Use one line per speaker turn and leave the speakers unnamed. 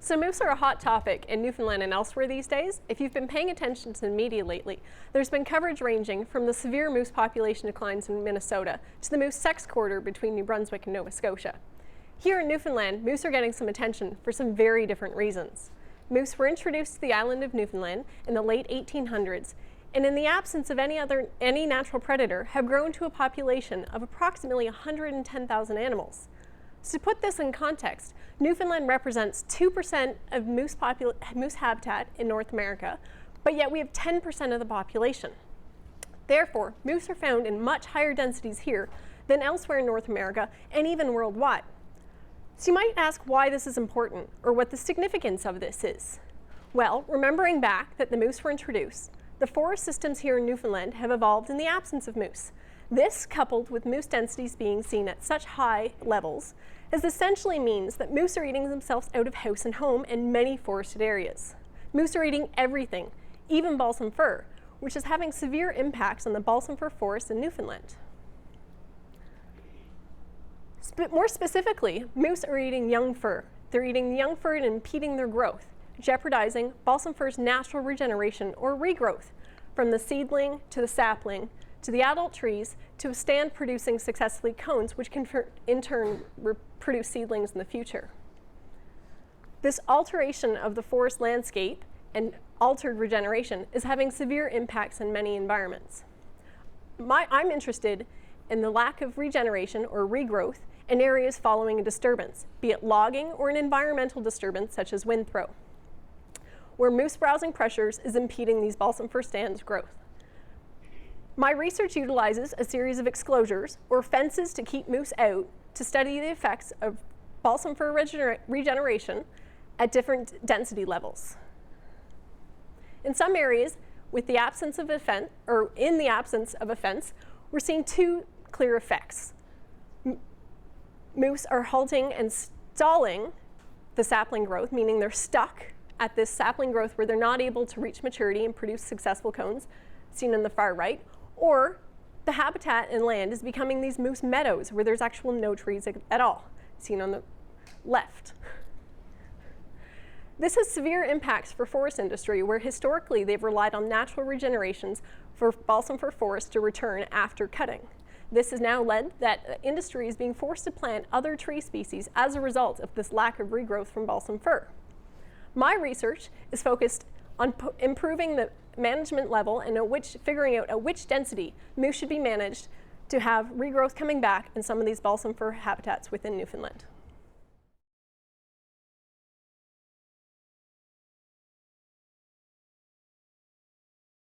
So moose are a hot topic in Newfoundland and elsewhere these days. If you've been paying attention to the media lately, there's been coverage ranging from the severe moose population declines in Minnesota to the moose sex quarter between New Brunswick and Nova Scotia. Here in Newfoundland, moose are getting some attention for some very different reasons. Moose were introduced to the island of Newfoundland in the late 1800s, and in the absence of any natural predator, have grown to a population of approximately 110,000 animals. So to put this in context, Newfoundland represents 2% of moose habitat in North America, but yet we have 10% of the population. Therefore, moose are found in much higher densities here than elsewhere in North America and even worldwide. So you might ask why this is important or what the significance of this is. Well, remembering back that the moose were introduced, the forest systems here in Newfoundland have evolved in the absence of moose. This, coupled with moose densities being seen at such high levels, essentially means that moose are eating themselves out of house and home in many forested areas. Moose are eating everything, even balsam fir, which is having severe impacts on the balsam fir forest in Newfoundland. More specifically, moose are eating young fir. They're eating young fir and impeding their growth, jeopardizing balsam fir's natural regeneration or regrowth from the seedling to the sapling to the adult trees to a stand producing successfully cones, which can in turn produce seedlings in the future. This alteration of the forest landscape and altered regeneration is having severe impacts in many environments. I'm interested in the lack of regeneration or regrowth in areas following a disturbance, be it logging or an environmental disturbance such as wind throw, where moose browsing pressures is impeding these balsam fir stands' growth. My research utilizes a series of exclosures or fences to keep moose out to study the effects of balsam fir regeneration at different density levels. In some areas, with the absence of a fence, or in the absence of a fence, we're seeing two clear effects. Moose are halting and stalling the sapling growth, meaning they're stuck at this sapling growth where they're not able to reach maturity and produce successful cones, seen on the far right, or the habitat and land is becoming these moose meadows where there's actual no trees at all, seen on the left. This has severe impacts for forest industry, where historically they've relied on natural regenerations for balsam fir forests to return after cutting. This has now led that industry is being forced to plant other tree species as a result of this lack of regrowth from balsam fir. My research is focused on improving the management level and figuring out at which density moose should be managed to have regrowth coming back in some of these balsam fir habitats within Newfoundland.